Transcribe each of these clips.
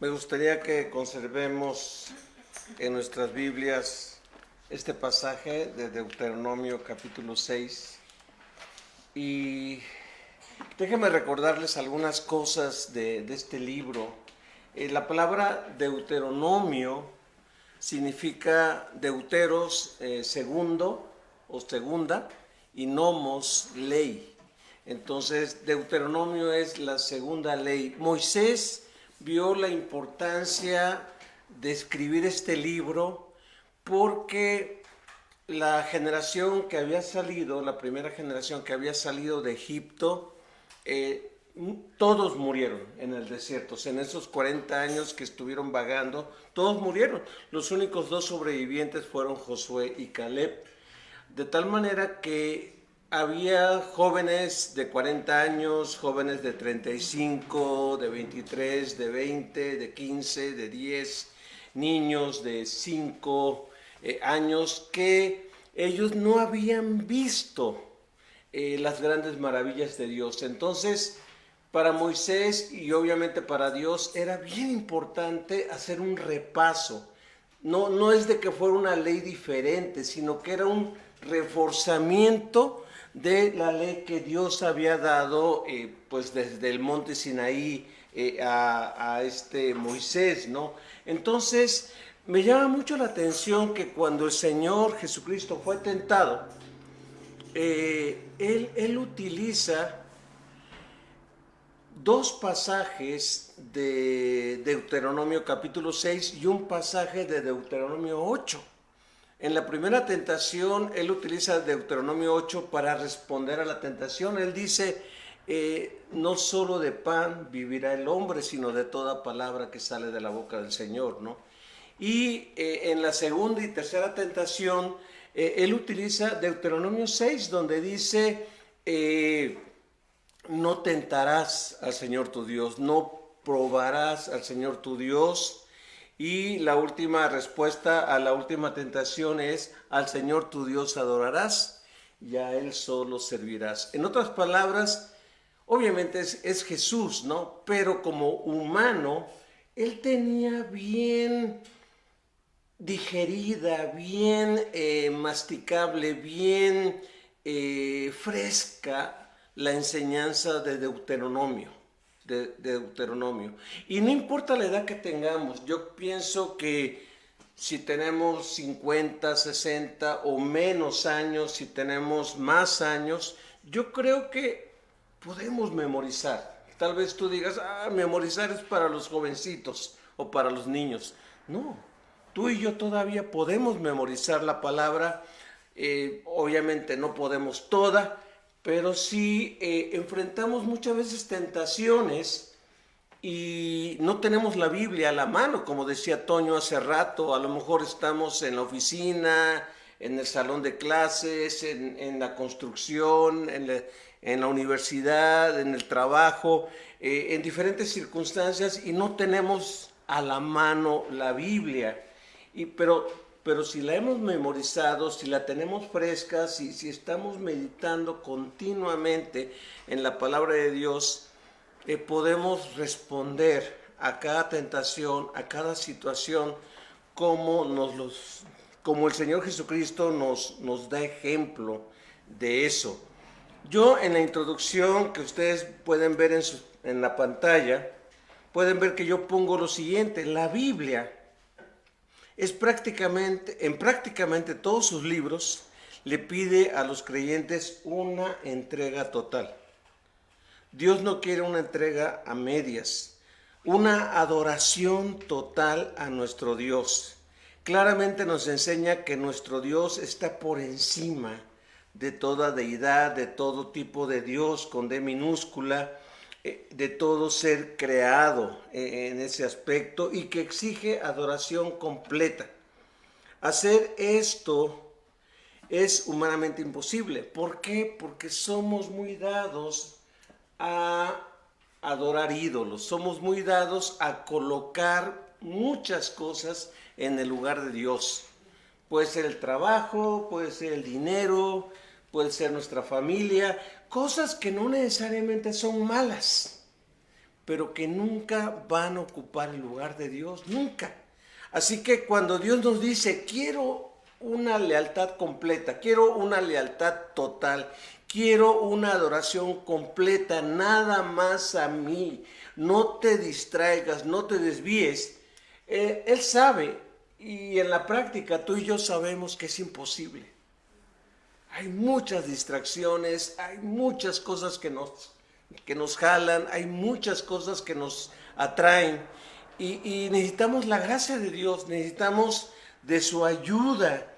Me gustaría que conservemos en nuestras Biblias este pasaje de Deuteronomio capítulo 6 y déjenme recordarles algunas cosas de este libro. La palabra Deuteronomio significa deuteros, segundo o segunda, y nomos, ley. Entonces, Deuteronomio es la segunda ley. Moisés vio la importancia de escribir este libro porque la generación que había salido, la primera generación que había salido de Egipto, todos murieron en el desierto. En esos 40 años que estuvieron vagando, todos murieron. Los únicos dos sobrevivientes fueron Josué y Caleb. De tal manera que había jóvenes de 40 años, jóvenes de 35, de 23, de 20, de 15, de 10, niños de 5 años que ellos no habían visto las grandes maravillas de Dios. Entonces, para Moisés y obviamente para Dios era bien importante hacer un repaso. No es de que fuera una ley diferente, sino que era un reforzamiento de la ley que Dios había dado pues desde el monte Sinaí a este Moisés, ¿no? Entonces me llama mucho la atención que cuando el Señor Jesucristo fue tentado, él utiliza dos pasajes de Deuteronomio capítulo 6 y un pasaje de Deuteronomio 8. En la primera tentación, él utiliza Deuteronomio 8 para responder a la tentación. Él dice, no solo de pan vivirá el hombre, sino de toda palabra que sale de la boca del Señor, ¿no? Y en la segunda y tercera tentación, él utiliza Deuteronomio 6, donde dice, no tentarás al Señor tu Dios, no probarás al Señor tu Dios. Y la última respuesta a la última tentación es, al Señor tu Dios adorarás y a Él solo servirás. En otras palabras, obviamente es Jesús, ¿no? Pero como humano, Él tenía bien digerida, bien masticable, bien fresca la enseñanza de Deuteronomio. De Deuteronomio. Y no importa la edad que tengamos, yo pienso que si tenemos 50, 60 o menos años, si tenemos más años, yo creo que podemos memorizar. Tal vez tú digas, memorizar es para los jovencitos o para los niños. No, tú y yo todavía podemos memorizar la palabra. Obviamente no podemos toda, pero sí enfrentamos muchas veces tentaciones y no tenemos la Biblia a la mano, como decía Toño hace rato. A lo mejor estamos en la oficina, en el salón de clases, en la construcción, en la universidad, en el trabajo, en diferentes circunstancias y no tenemos a la mano la Biblia. Pero si la hemos memorizado, si la tenemos fresca, si estamos meditando continuamente en la palabra de Dios, podemos responder a cada tentación, a cada situación, como el Señor Jesucristo nos da ejemplo de eso. Yo en la introducción que ustedes pueden ver en la pantalla, pueden ver que yo pongo lo siguiente: la Biblia en prácticamente todos sus libros le pide a los creyentes una entrega total. Dios no quiere una entrega a medias, una adoración total a nuestro Dios. Claramente nos enseña que nuestro Dios está por encima de toda deidad, de todo tipo de Dios con D minúscula, de todo ser creado en ese aspecto y que exige adoración completa. Hacer esto es humanamente imposible. ¿Por qué? Porque somos muy dados a adorar ídolos, somos muy dados a colocar muchas cosas en el lugar de Dios. Puede ser el trabajo, puede ser el dinero, puede ser nuestra familia, cosas que no necesariamente son malas, pero que nunca van a ocupar el lugar de Dios, nunca. Así que cuando Dios nos dice, quiero una lealtad completa, quiero una lealtad total, quiero una adoración completa, nada más a mí, no te distraigas, no te desvíes, Él sabe, y en la práctica tú y yo sabemos que es imposible. Hay muchas distracciones, hay muchas cosas que nos jalan, hay muchas cosas que nos atraen y necesitamos la gracia de Dios, necesitamos de su ayuda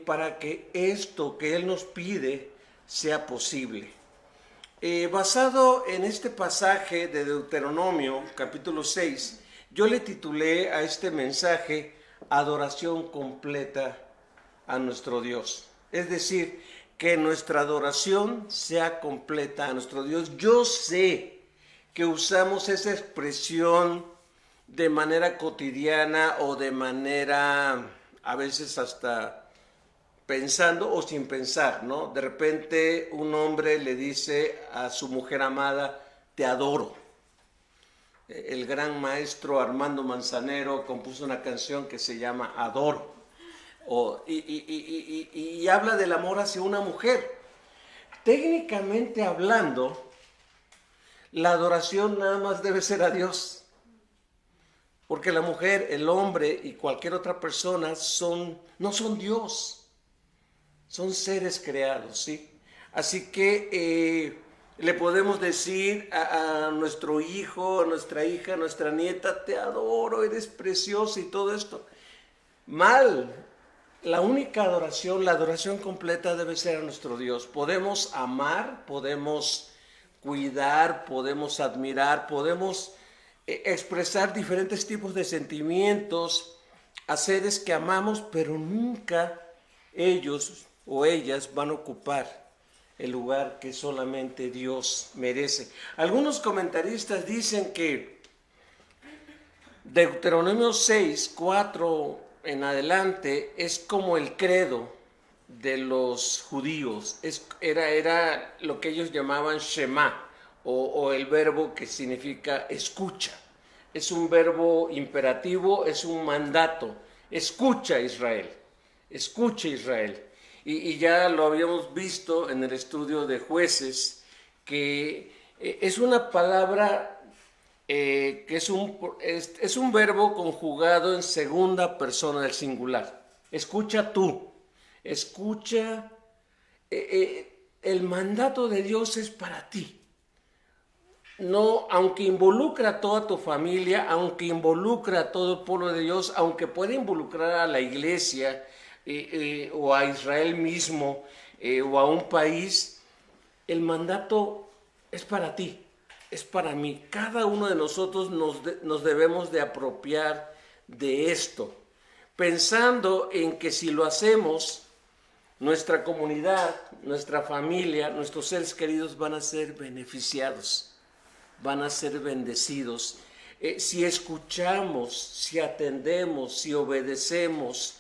para que esto que Él nos pide sea posible. Basado en este pasaje de Deuteronomio, capítulo 6, yo le titulé a este mensaje Adoración completa a nuestro Dios. Es decir, que nuestra adoración sea completa a nuestro Dios. Yo sé que usamos esa expresión de manera cotidiana o de manera a veces hasta pensando o sin pensar, ¿no? De repente un hombre le dice a su mujer amada, te adoro. El gran maestro Armando Manzanero compuso una canción que se llama Adoro. Y habla del amor hacia una mujer. Técnicamente hablando, la adoración nada más debe ser a Dios. Porque la mujer, el hombre y cualquier otra persona no son Dios. Son seres creados, ¿sí? Así que le podemos decir a nuestro hijo, a nuestra hija, a nuestra nieta, te adoro, eres preciosa y todo esto. Mal. La única adoración, la adoración completa debe ser a nuestro Dios. Podemos amar, podemos cuidar, podemos admirar, podemos expresar diferentes tipos de sentimientos a seres que amamos, pero nunca ellos o ellas van a ocupar el lugar que solamente Dios merece. Algunos comentaristas dicen que Deuteronomio 6, 4 en adelante es como el credo de los judíos. Era lo que ellos llamaban Shema, o el verbo que significa escucha. Es un verbo imperativo, es un mandato. Escucha Israel, escucha Israel. Y ya lo habíamos visto en el estudio de Jueces, que es una palabra que es un verbo conjugado en segunda persona del singular. Escucha tú, escucha, el mandato de Dios es para ti. No, aunque involucra a toda tu familia, aunque involucra a todo el pueblo de Dios, aunque puede involucrar a la iglesia o a Israel mismo o a un país, el mandato es para ti. Es para mí. Cada uno de nosotros nos debemos de apropiar de esto, pensando en que si lo hacemos, nuestra comunidad, nuestra familia, nuestros seres queridos van a ser beneficiados, van a ser bendecidos. Si escuchamos, si atendemos, si obedecemos,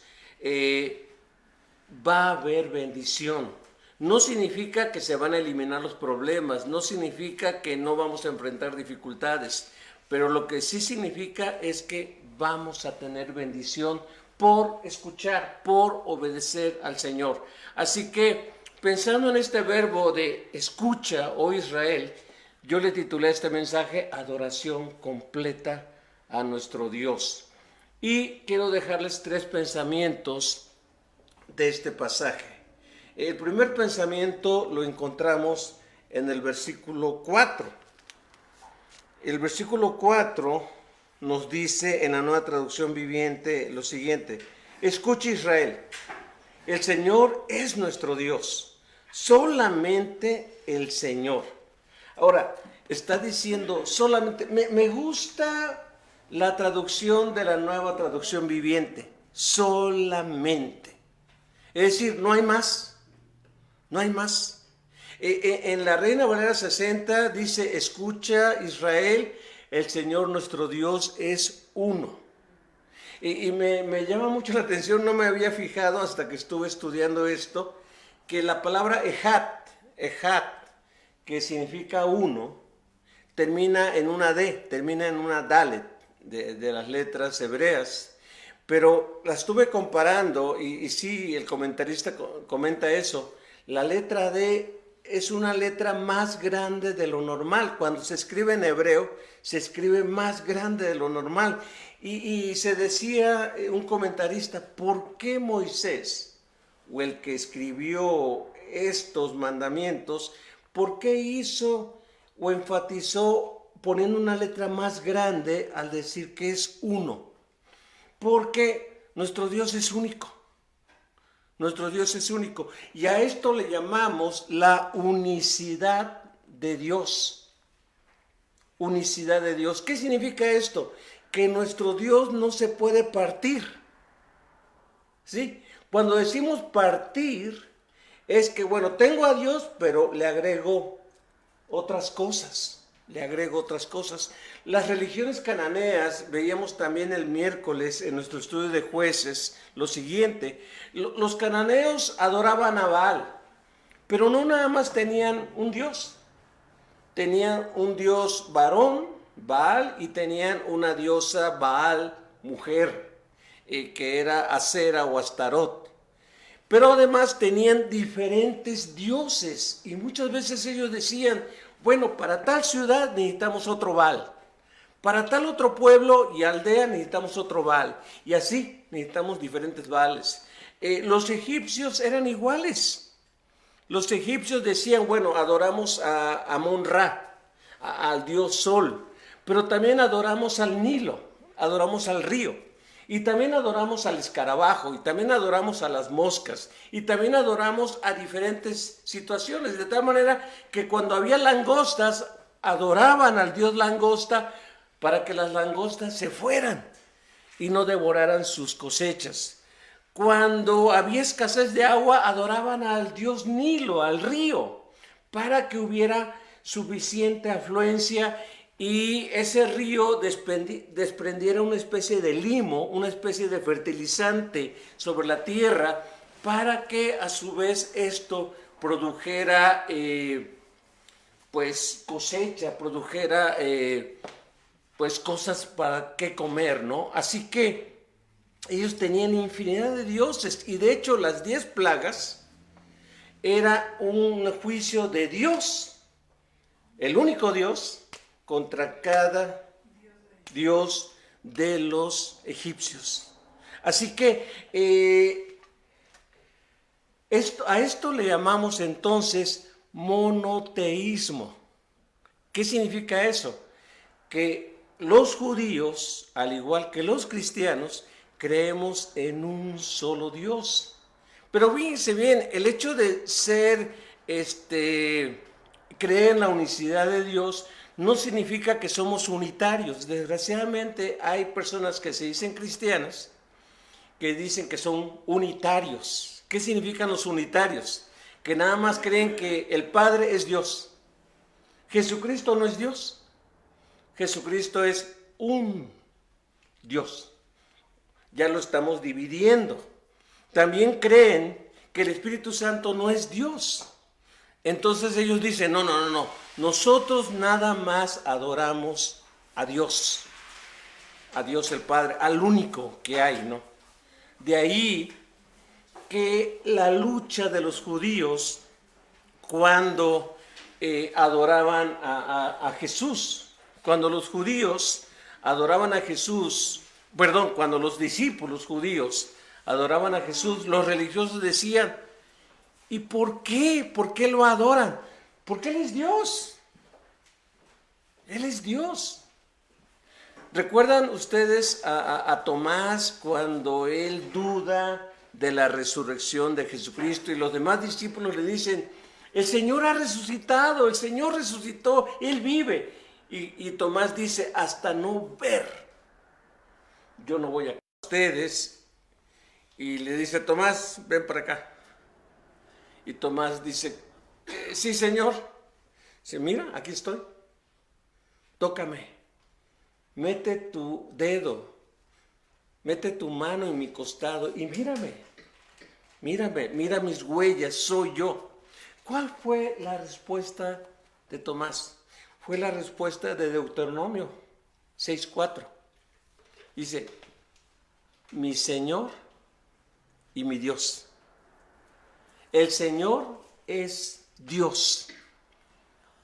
va a haber bendición. No significa que se van a eliminar los problemas, no significa que no vamos a enfrentar dificultades, pero lo que sí significa es que vamos a tener bendición por escuchar, por obedecer al Señor. Así que, pensando en este verbo de escucha, oh Israel, yo le titulé este mensaje Adoración completa a nuestro Dios. Y quiero dejarles 3 pensamientos de este pasaje. El primer pensamiento lo encontramos en el versículo 4. El versículo 4 nos dice en la Nueva Traducción Viviente lo siguiente: escucha Israel, el Señor es nuestro Dios, solamente el Señor. Ahora, está diciendo solamente, me gusta la traducción de la Nueva Traducción Viviente, solamente. Es decir, no hay más. No hay más. En la Reina Valera 60 dice, escucha Israel, el Señor nuestro Dios es uno. Y me llama mucho la atención, no me había fijado hasta que estuve estudiando esto, que la palabra ejat, que significa uno, termina en una D, termina en una Dalet de las letras hebreas. Pero la estuve comparando y sí, el comentarista comenta eso. La letra D es una letra más grande de lo normal. Cuando se escribe en hebreo, se escribe más grande de lo normal. Y se decía un comentarista, ¿por qué Moisés, o el que escribió estos mandamientos, por qué hizo o enfatizó poniendo una letra más grande al decir que es uno? Porque nuestro Dios es único. Nuestro Dios es único. Y a esto le llamamos la unicidad de Dios. Unicidad de Dios. ¿Qué significa esto? Que nuestro Dios no se puede partir. ¿Sí? Cuando decimos partir, es que, bueno, tengo a Dios, pero le agrego otras cosas. Le agrego otras cosas. Las religiones cananeas, veíamos también el miércoles en nuestro estudio de Jueces, lo siguiente. Los cananeos adoraban a Baal, pero no nada más tenían un dios. Tenían un dios varón, Baal, y tenían una diosa Baal, mujer, que era Acera o Astarot. Pero además tenían diferentes dioses y muchas veces ellos decían, bueno, para tal ciudad necesitamos otro Baal, para tal otro pueblo y aldea necesitamos otro Baal, y así necesitamos diferentes Baales. Los egipcios eran iguales. Los egipcios decían, bueno, adoramos a Amón-Ra, al dios Sol, pero también adoramos al Nilo, adoramos al río. Y también adoramos al escarabajo, y también adoramos a las moscas, y también adoramos a diferentes situaciones, de tal manera que cuando había langostas, adoraban al dios langosta para que las langostas se fueran y no devoraran sus cosechas. Cuando había escasez de agua, adoraban al dios Nilo, al río, para que hubiera suficiente afluencia y ese río desprendiera una especie de limo, una especie de fertilizante sobre la tierra, para que a su vez esto produjera pues cosecha, produjera pues cosas para qué comer, ¿no? Así que ellos tenían infinidad de dioses y de hecho las 10 plagas era un juicio de Dios, el único Dios, contra cada dios de los egipcios. Así que a esto le llamamos entonces monoteísmo. ¿Qué significa eso? Que los judíos, al igual que los cristianos, creemos en un solo Dios. Pero fíjense bien, el hecho de creer en la unicidad de Dios no significa que somos unitarios. Desgraciadamente hay personas que se dicen cristianas que dicen que son unitarios. ¿Qué significan los unitarios? Que nada más creen que el Padre es Dios. Jesucristo no es Dios. Jesucristo es un Dios. Ya lo estamos dividiendo. También creen que el Espíritu Santo no es Dios. Entonces ellos dicen, no, nosotros nada más adoramos a Dios el Padre, al único que hay, ¿no? De ahí que la lucha de los judíos cuando adoraban a Jesús, cuando los judíos adoraban a Jesús, cuando los discípulos judíos adoraban a Jesús, los religiosos decían, ¿y por qué? ¿Por qué lo adoran? Porque Él es Dios. Él es Dios. ¿Recuerdan ustedes a Tomás cuando él duda de la resurrección de Jesucristo y los demás discípulos le dicen, el Señor ha resucitado, el Señor resucitó, Él vive? Y Tomás dice, hasta no ver, yo no voy a ustedes. Y le dice, Tomás, ven para acá. Y Tomás dice, sí, Señor. Dice, mira, aquí estoy. Tócame. Mete tu dedo. Mete tu mano en mi costado y mírame. Mírame, mira mis huellas, soy yo. ¿Cuál fue la respuesta de Tomás? fue la respuesta de Deuteronomio 6:4. Dice, mi Señor y mi Dios. El Señor es Dios,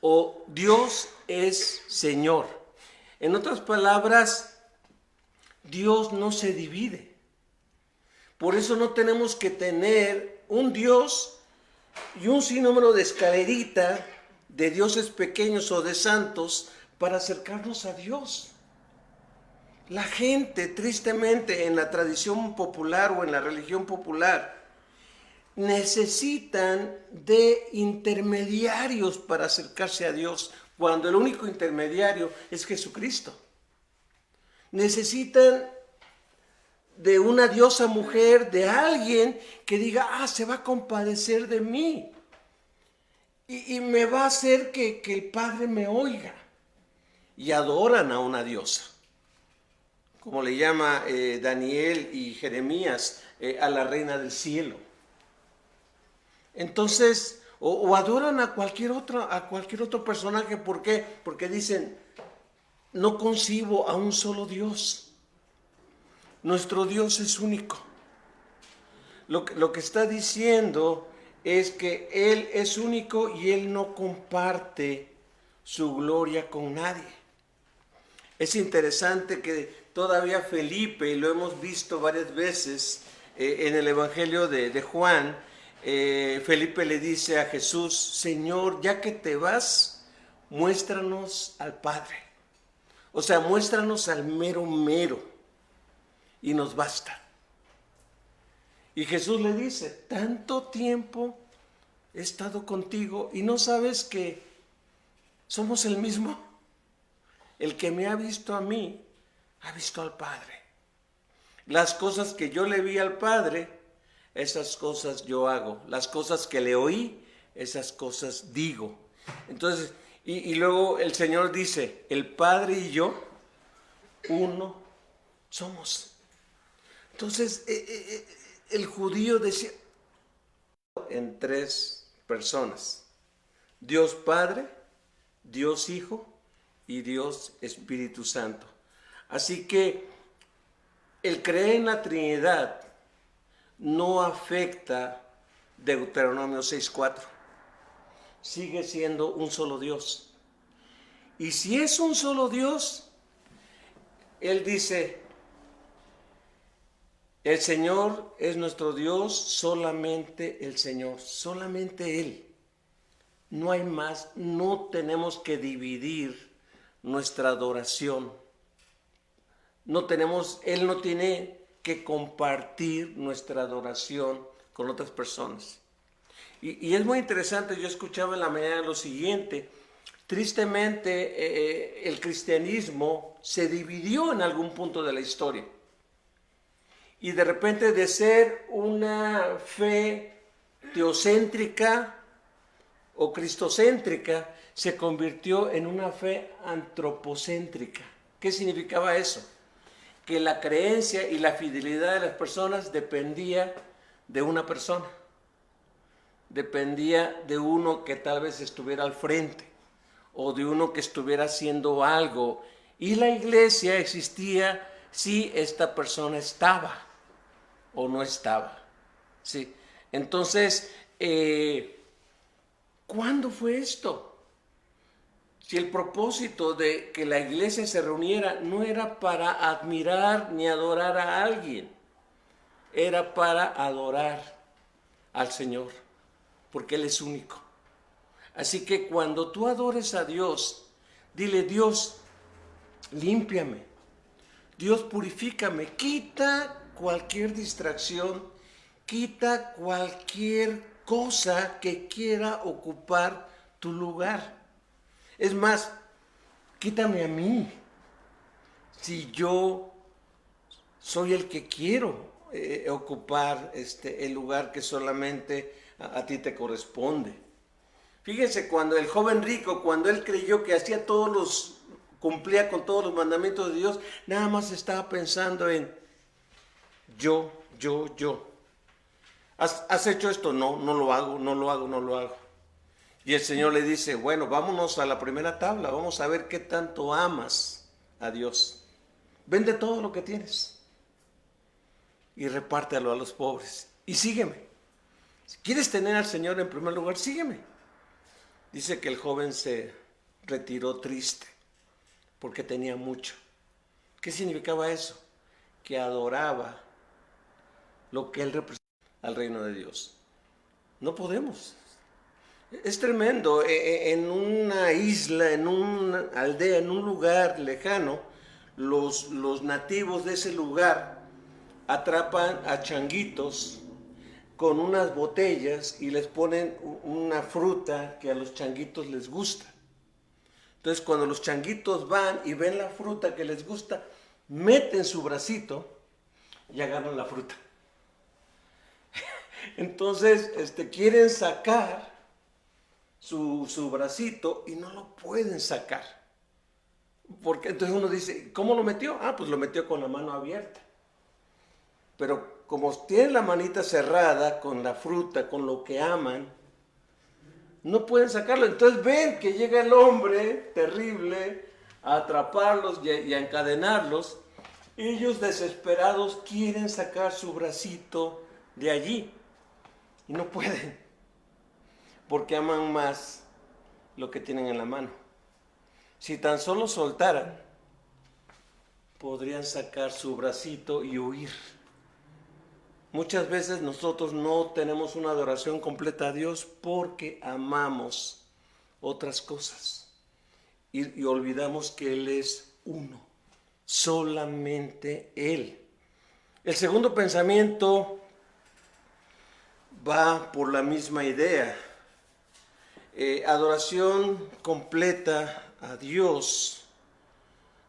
o Dios es Señor. En otras palabras, Dios no se divide. Por eso no tenemos que tener un Dios y un sinnúmero de escalerita de dioses pequeños o de santos para acercarnos a Dios. La gente, tristemente, en la tradición popular o en la religión popular, necesitan de intermediarios para acercarse a Dios, cuando el único intermediario es Jesucristo. Necesitan de una diosa mujer, de alguien que diga, se va a compadecer de mí y me va a hacer que el Padre me oiga. Y adoran a una diosa, como le llama Daniel y Jeremías a la reina del cielo. Entonces, o adoran a cualquier otro personaje. ¿Por qué? Porque dicen, no concibo a un solo Dios. Nuestro Dios es único. Lo que está diciendo es que Él es único y Él no comparte su gloria con nadie. Es interesante que todavía Felipe, y lo hemos visto varias veces en el Evangelio de Juan, Felipe le dice a Jesús, Señor, ya que te vas, muéstranos al Padre. O sea, muéstranos al mero mero y nos basta. Y Jesús le dice, tanto tiempo he estado contigo y no sabes que somos el mismo. El que me ha visto a mí, ha visto al Padre. Las cosas que yo le vi al Padre, esas cosas yo hago. Las cosas que le oí, esas cosas digo. Entonces, y luego el Señor dice, el Padre y yo, uno somos. Entonces, el judío decía, en tres personas, Dios Padre, Dios Hijo y Dios Espíritu Santo. Así que el creer en la Trinidad no afecta Deuteronomio 6:4. Sigue siendo un solo Dios. Y si es un solo Dios, Él dice, el Señor es nuestro Dios, solamente el Señor, solamente Él. No hay más, no tenemos que dividir nuestra adoración. Él no tiene que compartir nuestra adoración con otras personas. Y es muy interesante, yo escuchaba en la mañana lo siguiente, tristemente el cristianismo se dividió en algún punto de la historia. Y de repente de ser una fe teocéntrica o cristocéntrica, se convirtió en una fe antropocéntrica. ¿Qué significaba eso? Que la creencia y la fidelidad de las personas dependía de una persona. Dependía de uno que tal vez estuviera al frente o de uno que estuviera haciendo algo. Y la iglesia existía si esta persona estaba o no estaba. ¿Sí? Entonces, ¿cuándo fue esto? Si el propósito de que la iglesia se reuniera no era para admirar ni adorar a alguien, era para adorar al Señor, porque Él es único. Así que cuando tú adores a Dios, dile, Dios, límpiame, Dios, purifícame, quita cualquier distracción, quita cualquier cosa que quiera ocupar tu lugar. Es más, quítame a mí, si yo soy el que quiero ocupar el lugar que solamente a ti te corresponde. Fíjense, cuando el joven rico, cuando él creyó que cumplía con todos los mandamientos de Dios, nada más estaba pensando en yo. ¿Has hecho esto? No, no lo hago. Y el Señor le dice, bueno, vámonos a la primera tabla, vamos a ver qué tanto amas a Dios. Vende todo lo que tienes y repártelo a los pobres y sígueme. Si quieres tener al Señor en primer lugar, sígueme. Dice que el joven se retiró triste porque tenía mucho. ¿Qué significaba eso? Que adoraba lo que él representaba al reino de Dios. No podemos. Es tremendo. En una isla, en una aldea, en un lugar lejano, los nativos de ese lugar atrapan a changuitos con unas botellas y les ponen una fruta que a los changuitos les gusta. Entonces, cuando los changuitos van y ven la fruta que les gusta, meten su bracito y agarran la fruta. Entonces, quieren sacar su bracito y no lo pueden sacar. Porque entonces uno dice, ¿cómo lo metió? Ah, pues lo metió con la mano abierta. Pero como tienen la manita cerrada con la fruta, con lo que aman, no pueden sacarlo. Entonces ven que llega el hombre terrible a atraparlos y a encadenarlos. Ellos desesperados quieren sacar su bracito de allí y no pueden, porque aman más lo que tienen en la mano. Si tan solo soltaran, podrían sacar su bracito y huir. Muchas veces nosotros no tenemos una adoración completa a Dios porque amamos otras cosas y olvidamos que Él es uno, solamente Él. El segundo pensamiento va por la misma idea. Adoración completa a Dios,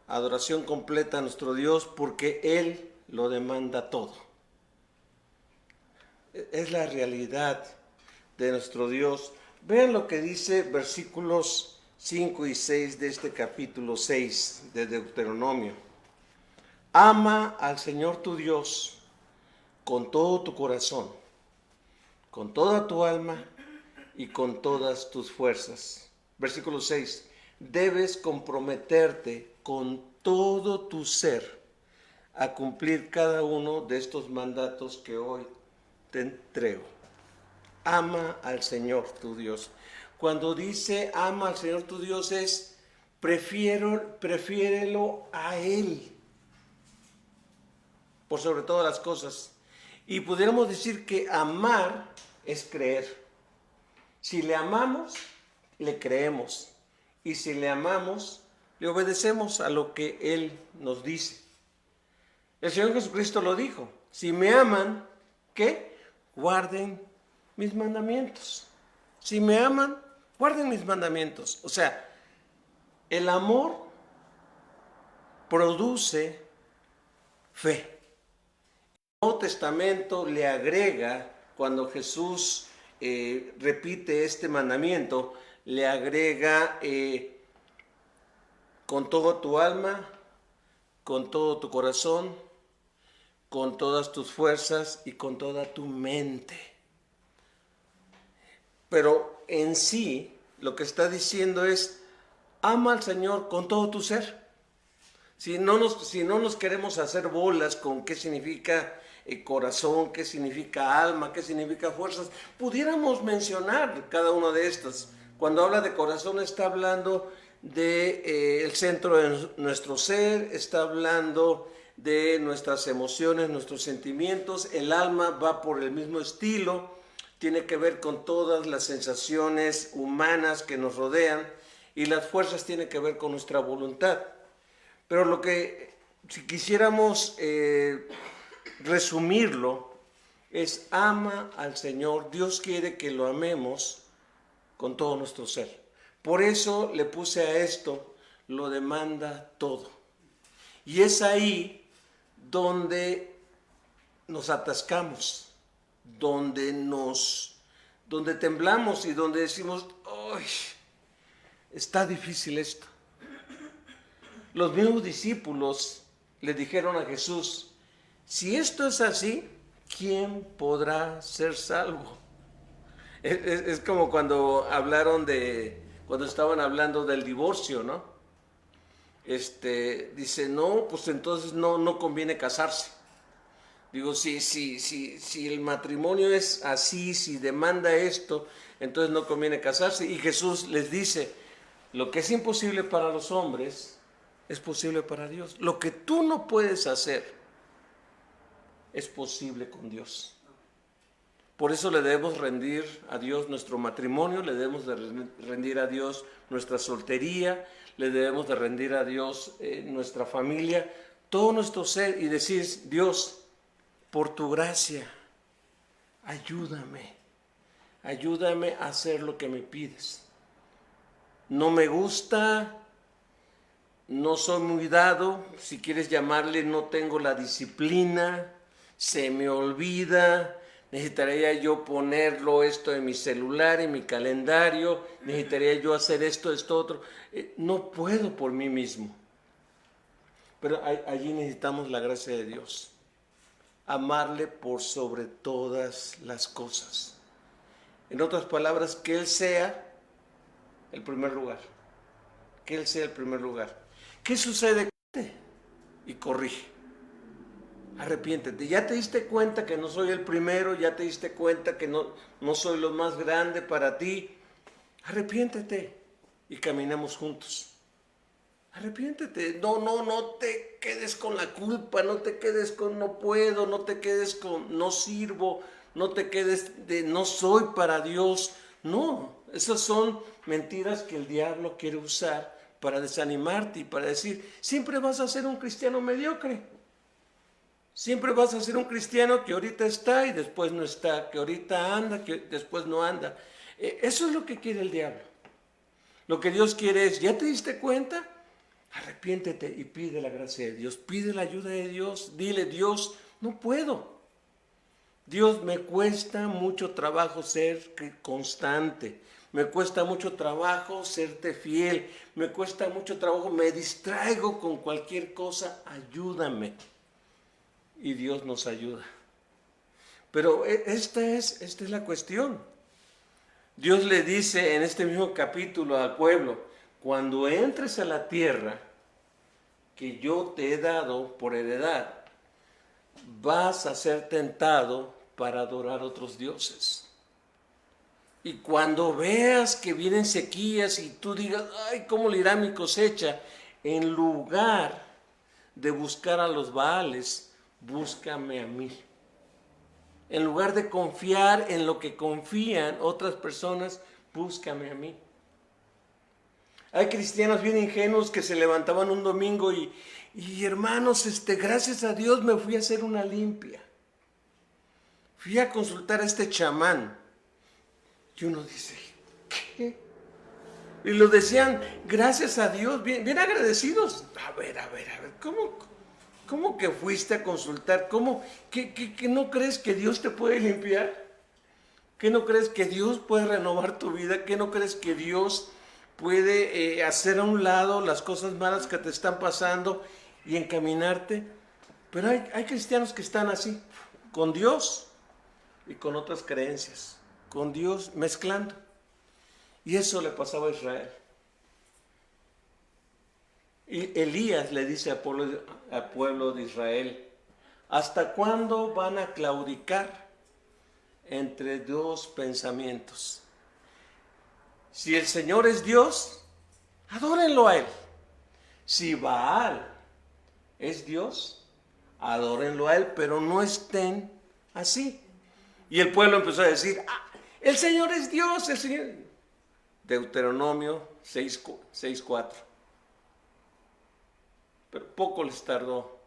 adoración completa a nuestro Dios porque Él lo demanda todo. Es la realidad de nuestro Dios. Vean lo que dice versículos 5 y 6 de este capítulo 6 de Deuteronomio. Ama al Señor tu Dios con todo tu corazón, con toda tu alma y con todas tus fuerzas. Versículo 6. Debes comprometerte con todo tu ser a cumplir cada uno de estos mandatos que hoy te entrego. Ama al Señor tu Dios. Cuando dice ama al Señor tu Dios es prefiérelo a Él por sobre todas las cosas. Y pudiéramos decir que amar es creer. Si le amamos, le creemos. Y si le amamos, le obedecemos a lo que Él nos dice. El Señor Jesucristo lo dijo. Si me aman, ¿qué? Guarden mis mandamientos. Si me aman, guarden mis mandamientos. O sea, el amor produce fe. El Nuevo Testamento le agrega, cuando Jesús repite este mandamiento, le agrega con todo tu alma, con todo tu corazón, con todas tus fuerzas y con toda tu mente. Pero en sí, lo que está diciendo es, ama al Señor con todo tu ser. Si no nos queremos hacer bolas con qué significa corazón, qué significa alma, qué significa fuerzas, pudiéramos mencionar cada una de estas. Cuando habla de corazón está hablando de el centro de nuestro ser, está hablando de nuestras emociones, nuestros sentimientos. El alma va por el mismo estilo, tiene que ver con todas las sensaciones humanas que nos rodean, y las fuerzas tienen que ver con nuestra voluntad. Pero lo que, si quisiéramos resumirlo, es ama al Señor. Dios quiere que lo amemos con todo nuestro ser. Por eso le puse a esto, lo demanda todo. Y es ahí donde nos atascamos, donde temblamos y donde decimos, ¡ay! Está difícil esto. Los mismos discípulos le dijeron a Jesús, si esto es así, ¿quién podrá ser salvo? Es como cuando cuando estaban hablando del divorcio, ¿no? Dice, no, pues entonces no conviene casarse. Digo, si el matrimonio es así, si demanda esto, entonces no conviene casarse. Y Jesús les dice, lo que es imposible para los hombres es posible para Dios. Lo que tú no puedes hacer es posible con Dios. Por eso le debemos rendir a Dios nuestro matrimonio, le debemos de rendir a Dios nuestra soltería, le debemos de rendir a Dios nuestra familia, todo nuestro ser y decir, Dios, por tu gracia, ayúdame a hacer lo que me pides. No me gusta, no soy muy dado, si quieres llamarle, no tengo la disciplina, se me olvida, necesitaría yo ponerlo esto en mi celular, en mi calendario, necesitaría yo hacer esto, otro. No puedo por mí mismo. Pero allí necesitamos la gracia de Dios. Amarle por sobre todas las cosas. En otras palabras, que Él sea el primer lugar. Que Él sea el primer lugar. ¿Qué sucede? Y corrige. Arrepiéntete. Ya te diste cuenta que no soy el primero, ya te diste cuenta que no soy lo más grande para ti. Arrepiéntete y caminamos juntos. Arrepiéntete. No te quedes con la culpa, no te quedes con no puedo, no te quedes con no sirvo, no te quedes de no soy para Dios. No, esas son mentiras que el diablo quiere usar para desanimarte y para decir, siempre vas a ser un cristiano mediocre. Siempre vas a ser un cristiano que ahorita está y después no está, que ahorita anda, que después no anda. Eso es lo que quiere el diablo. Lo que Dios quiere es, ¿ya te diste cuenta? Arrepiéntete y pide la gracia de Dios, pide la ayuda de Dios, dile, Dios, no puedo. Dios, me cuesta mucho trabajo ser constante, me cuesta mucho trabajo serte fiel, me cuesta mucho trabajo, me distraigo con cualquier cosa, ayúdame. Y Dios nos ayuda. Pero esta es la cuestión. Dios le dice en este mismo capítulo al pueblo, cuando entres a la tierra que yo te he dado por heredad, vas a ser tentado para adorar otros dioses. Y cuando veas que vienen sequías y tú digas, ay, ¿cómo le irá mi cosecha? En lugar de buscar a los Baales, búscame a mí. En lugar de confiar en lo que confían otras personas, búscame a mí. Hay cristianos bien ingenuos que se levantaban un domingo y hermanos, gracias a Dios me fui a hacer una limpia. Fui a consultar a este chamán. Y uno dice, ¿qué? Y lo decían, gracias a Dios, bien agradecidos. A ver, ¿cómo que fuiste a consultar? ¿Que no crees que Dios te puede limpiar? ¿Que no crees que Dios puede renovar tu vida? ¿Que no crees que Dios puede hacer a un lado las cosas malas que te están pasando y encaminarte? Pero hay cristianos que están así, con Dios y con otras creencias, con Dios mezclando. Y eso le pasaba a Israel. Y Elías le dice al pueblo de Israel, ¿hasta cuándo van a claudicar entre dos pensamientos? Si el Señor es Dios, adórenlo a Él. Si Baal es Dios, adórenlo a Él, pero no estén así. Y el pueblo empezó a decir, el Señor es Dios, el Señor. Deuteronomio 6:4. Pero poco les tardó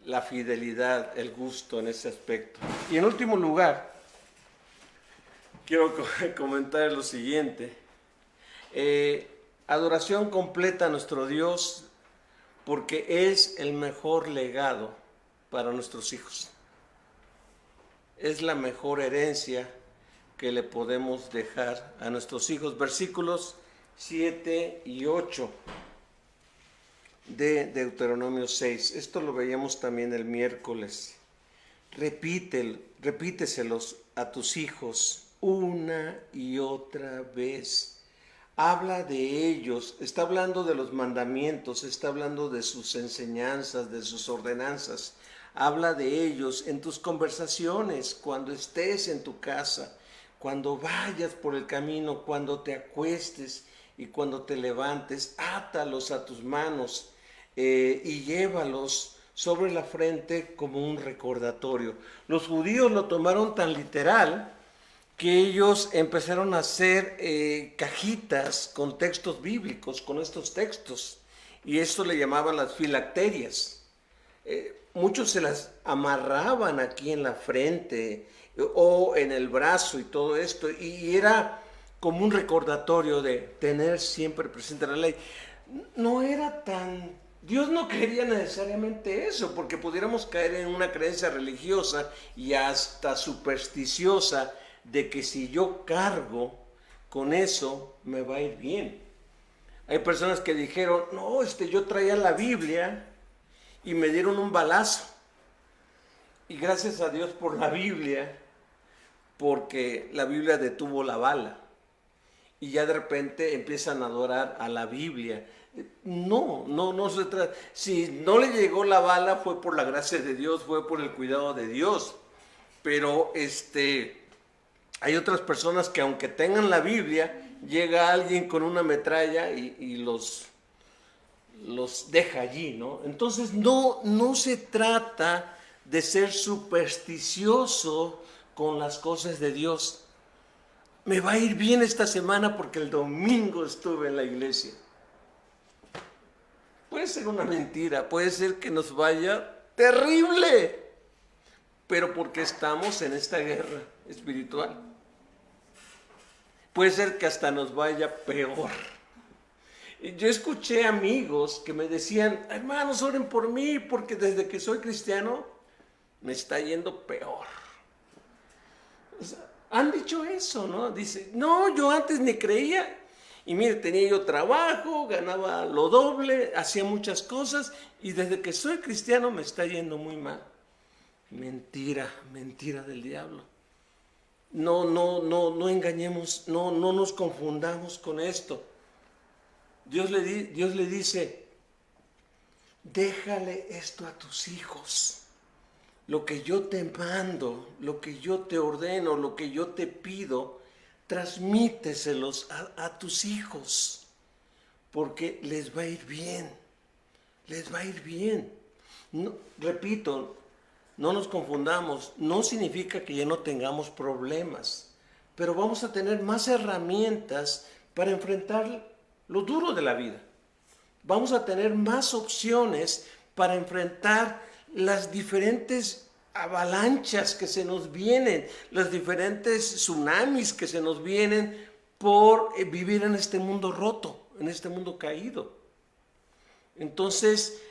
la fidelidad, el gusto en ese aspecto. Y en último lugar, quiero comentar lo siguiente. Adoración completa a nuestro Dios porque es el mejor legado para nuestros hijos. Es la mejor herencia que le podemos dejar a nuestros hijos. Versículos 7 y 8 de Deuteronomio 6. Esto lo veíamos también el miércoles. Repíteselos a tus hijos una y otra vez. Habla de ellos, está hablando de los mandamientos, está hablando de sus enseñanzas, de sus ordenanzas. Habla de ellos en tus conversaciones, cuando estés en tu casa, cuando vayas por el camino, cuando te acuestes y cuando te levantes. Átalos a tus manos y llévalos sobre la frente como un recordatorio. Los judíos lo tomaron tan literal que ellos empezaron a hacer cajitas con textos bíblicos, con estos textos, y esto le llamaban las filacterias. Muchos se las amarraban aquí en la frente o en el brazo y todo esto, y era como un recordatorio de tener siempre presente la ley. No era tan... Dios no quería necesariamente eso, porque pudiéramos caer en una creencia religiosa y hasta supersticiosa de que si yo cargo con eso me va a ir bien. Hay personas que dijeron, no, yo traía la Biblia y me dieron un balazo. Y gracias a Dios por la Biblia, porque la Biblia detuvo la bala. Y ya de repente empiezan a adorar a la Biblia. No se trata. Si no le llegó la bala fue por la gracia de Dios, fue por el cuidado de Dios. Pero hay otras personas que aunque tengan la Biblia, llega alguien con una metralla y los deja allí, ¿no? Entonces no se trata de ser supersticioso con las cosas de Dios. Me va a ir bien esta semana porque el domingo estuve en la iglesia. Puede ser una mentira, puede ser que nos vaya terrible, pero porque estamos en esta guerra espiritual. Puede ser que hasta nos vaya peor. Yo escuché amigos que me decían, hermanos, oren por mí, porque desde que soy cristiano me está yendo peor. O sea, han dicho eso, ¿no? Dice, no, yo antes ni creía. Y mire, tenía yo trabajo, ganaba lo doble, hacía muchas cosas, y desde que soy cristiano me está yendo muy mal. Mentira del diablo. No engañemos, no nos confundamos con esto. Dios le dice, déjale esto a tus hijos. Lo que yo te mando, lo que yo te ordeno, lo que yo te pido, transmíteselos a tus hijos, porque les va a ir bien, les va a ir bien. No, repito, no nos confundamos, no significa que ya no tengamos problemas, pero vamos a tener más herramientas para enfrentar lo duro de la vida. Vamos a tener más opciones para enfrentar las diferentes avalanchas que se nos vienen, los diferentes tsunamis que se nos vienen por vivir en este mundo roto, en este mundo caído. Entonces,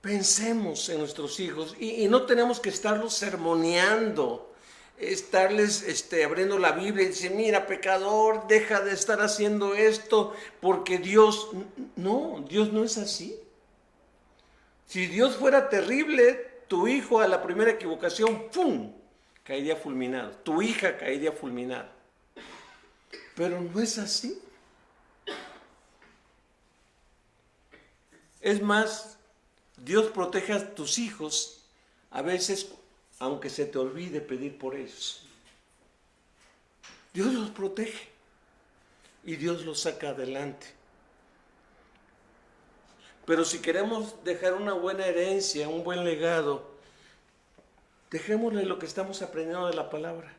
pensemos en nuestros hijos y no tenemos que estarlos sermoneando, estarles abriendo la Biblia y decir, mira, pecador, deja de estar haciendo esto, porque Dios no es así. Si Dios fuera terrible, tu hijo a la primera equivocación, ¡pum!, caería fulminado. Tu hija caería fulminada. Pero no es así. Es más, Dios protege a tus hijos a veces aunque se te olvide pedir por ellos. Dios los protege y Dios los saca adelante. Pero si queremos dejar una buena herencia, un buen legado, dejémosle lo que estamos aprendiendo de la palabra.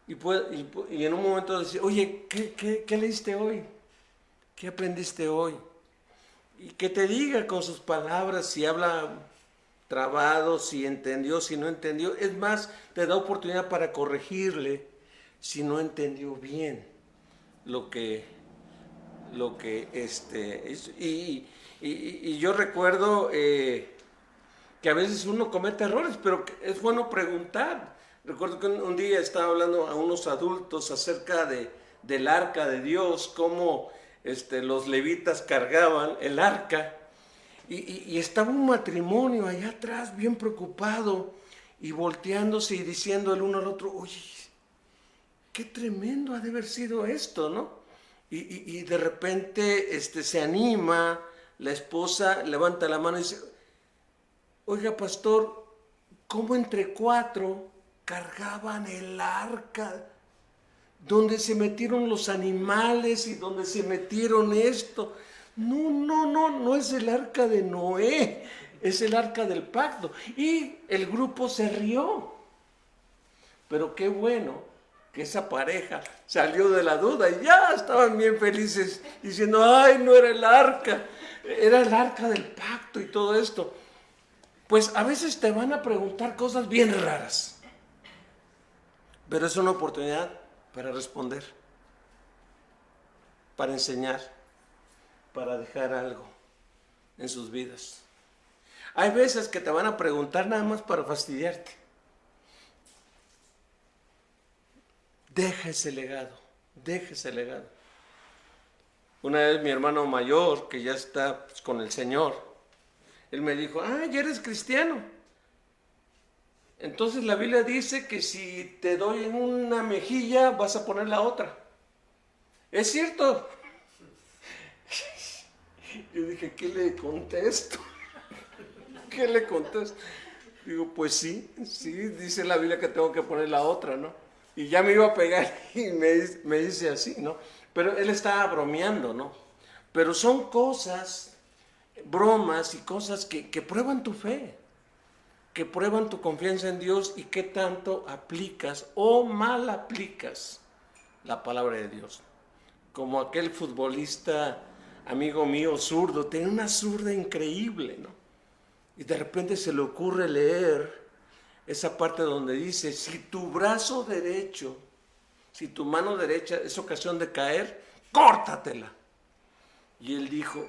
Y en un momento decir, oye, ¿qué leíste hoy? ¿Qué aprendiste hoy? Y que te diga con sus palabras si habla trabado, si entendió, si no entendió. Es más, te da oportunidad para corregirle si no entendió bien lo que y yo recuerdo que a veces uno comete errores, pero es bueno preguntar. Recuerdo que un día estaba hablando a unos adultos acerca del arca de Dios, cómo los levitas cargaban el arca, Y estaba un matrimonio allá atrás bien preocupado y volteándose y diciendo el uno al otro, oye, qué tremendo ha de haber sido esto, ¿no? Y de repente se anima, la esposa levanta la mano y dice, oiga pastor, ¿cómo entre 4 cargaban el arca? Donde se metieron los animales y donde se metieron esto. No es el arca de Noé, es el arca del pacto. Y el grupo se rió. Pero qué bueno que esa pareja salió de la duda y ya estaban bien felices diciendo, ay, no era el arca, era el arca del pacto y todo esto. Pues a veces te van a preguntar cosas bien raras, pero es una oportunidad para responder, para enseñar, para dejar algo en sus vidas. Hay veces que te van a preguntar nada más para fastidiarte. Deja ese legado, deja ese legado. Una vez mi hermano mayor, que ya está con el Señor, él me dijo, ya eres cristiano. Entonces la Biblia dice que si te doy en una mejilla, vas a poner la otra. ¿Es cierto? Yo dije, ¿qué le contesto? ¿Qué le contesto? Digo, pues sí, dice la Biblia que tengo que poner la otra, ¿no? Y ya me iba a pegar y me dice así, ¿no? Pero él estaba bromeando, ¿no? Pero son cosas, bromas y cosas que prueban tu fe, que prueban tu confianza en Dios y qué tanto aplicas o mal aplicas la palabra de Dios. Como aquel futbolista, amigo mío, zurdo, tenía una zurda increíble, ¿no? Y de repente se le ocurre leer esa parte donde dice, si tu brazo derecho, si tu mano derecha es ocasión de caer, córtatela. Y él dijo,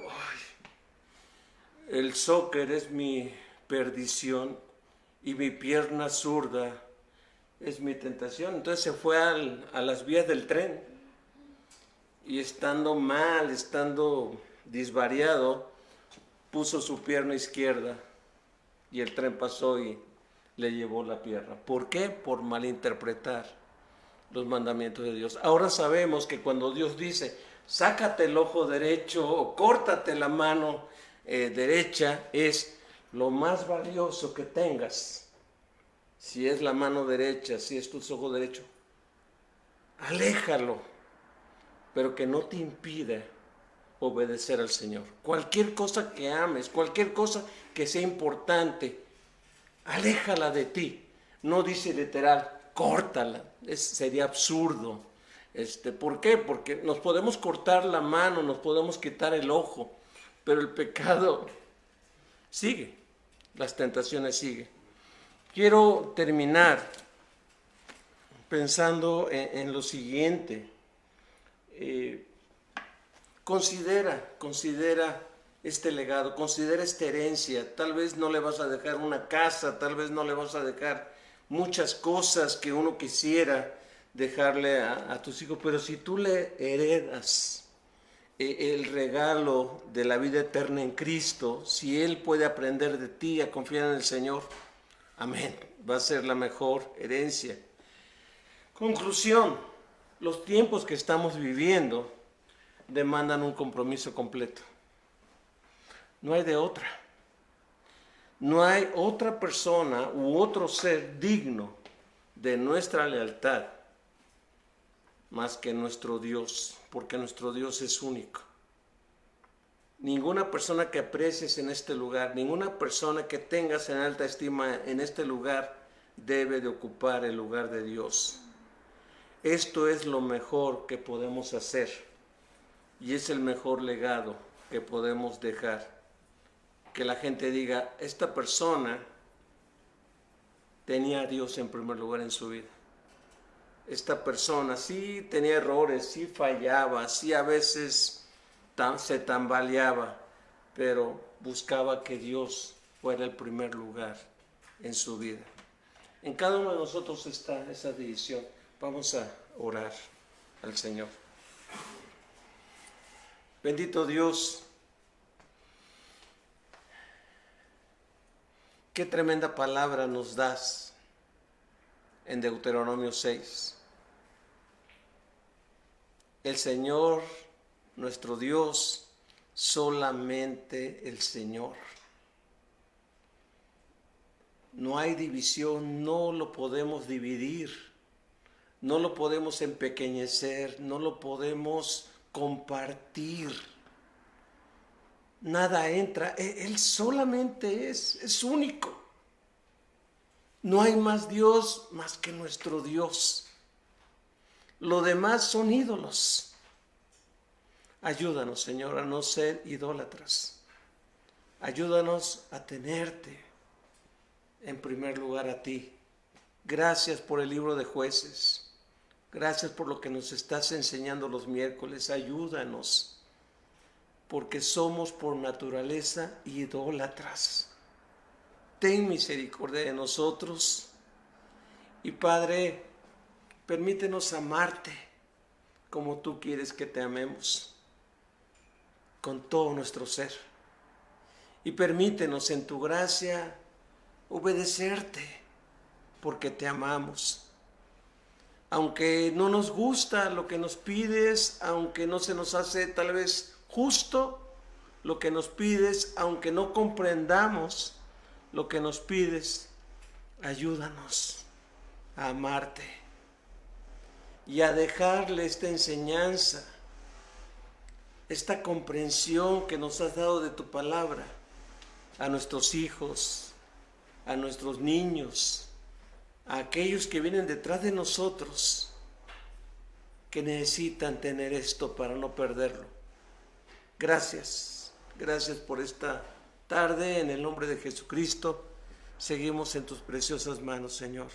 el soccer es mi perdición y mi pierna zurda es mi tentación. Entonces se fue a las vías del tren y estando mal, estando disvariado, puso su pierna izquierda y el tren pasó y le llevó la pierna. ¿Por qué? Por malinterpretar los mandamientos de Dios. Ahora sabemos que cuando Dios dice, sácate el ojo derecho o córtate la mano derecha, es lo más valioso que tengas. Si es la mano derecha, si es tu ojo derecho, aléjalo, pero que no te impida obedecer al Señor. Cualquier cosa que ames, cualquier cosa que sea importante, aléjala de ti. No dice literal, córtala. Sería absurdo. ¿Por qué? Porque nos podemos cortar la mano, nos podemos quitar el ojo, pero el pecado sigue, las tentaciones siguen. Quiero terminar pensando en lo siguiente. Considera este legado, considera esta herencia. Tal vez no le vas a dejar una casa, tal vez no le vas a dejar muchas cosas que uno quisiera dejarle a tus hijos, pero si tú le heredas el regalo de la vida eterna en Cristo, si Él puede aprender de ti a confiar en el Señor, amén, va a ser la mejor herencia. Conclusión, los tiempos que estamos viviendo demandan un compromiso completo. No hay de otra. No hay otra persona u otro ser digno de nuestra lealtad más que nuestro Dios, porque nuestro Dios es único. Ninguna persona que aprecies en este lugar, ninguna persona que tengas en alta estima en este lugar debe de ocupar el lugar de Dios. Esto es lo mejor que podemos hacer y es el mejor legado que podemos dejar. Que la gente diga, esta persona tenía a Dios en primer lugar en su vida. Esta persona sí tenía errores, sí fallaba, sí a veces se tambaleaba, pero buscaba que Dios fuera el primer lugar en su vida. En cada uno de nosotros está esa división. Vamos a orar al Señor. Bendito Dios, Qué tremenda palabra nos das en Deuteronomio 6. El Señor, nuestro Dios, solamente el Señor. No hay división, no lo podemos dividir, no lo podemos empequeñecer, no lo podemos compartir. Nada entra, Él solamente es único. No hay más Dios más que nuestro Dios. Lo demás son ídolos. Ayúdanos, Señor, a no ser idólatras. Ayúdanos a tenerte en primer lugar a ti. Gracias por el libro de Jueces. Gracias por lo que nos estás enseñando los miércoles. Ayúdanos, porque somos por naturaleza idólatras. Ten misericordia de nosotros. Y Padre, permítenos amarte como tú quieres que te amemos, con todo nuestro ser. Y permítenos en tu gracia obedecerte, porque te amamos. Aunque no nos gusta lo que nos pides, aunque no se nos hace tal vez justo lo que nos pides, aunque no comprendamos lo que nos pides, ayúdanos a amarte y a dejarle esta enseñanza, esta comprensión que nos has dado de tu palabra a nuestros hijos, a nuestros niños, a aquellos que vienen detrás de nosotros, que necesitan tener esto para no perderlo. Gracias por esta tarde, en el nombre de Jesucristo. Seguimos en tus preciosas manos, Señor.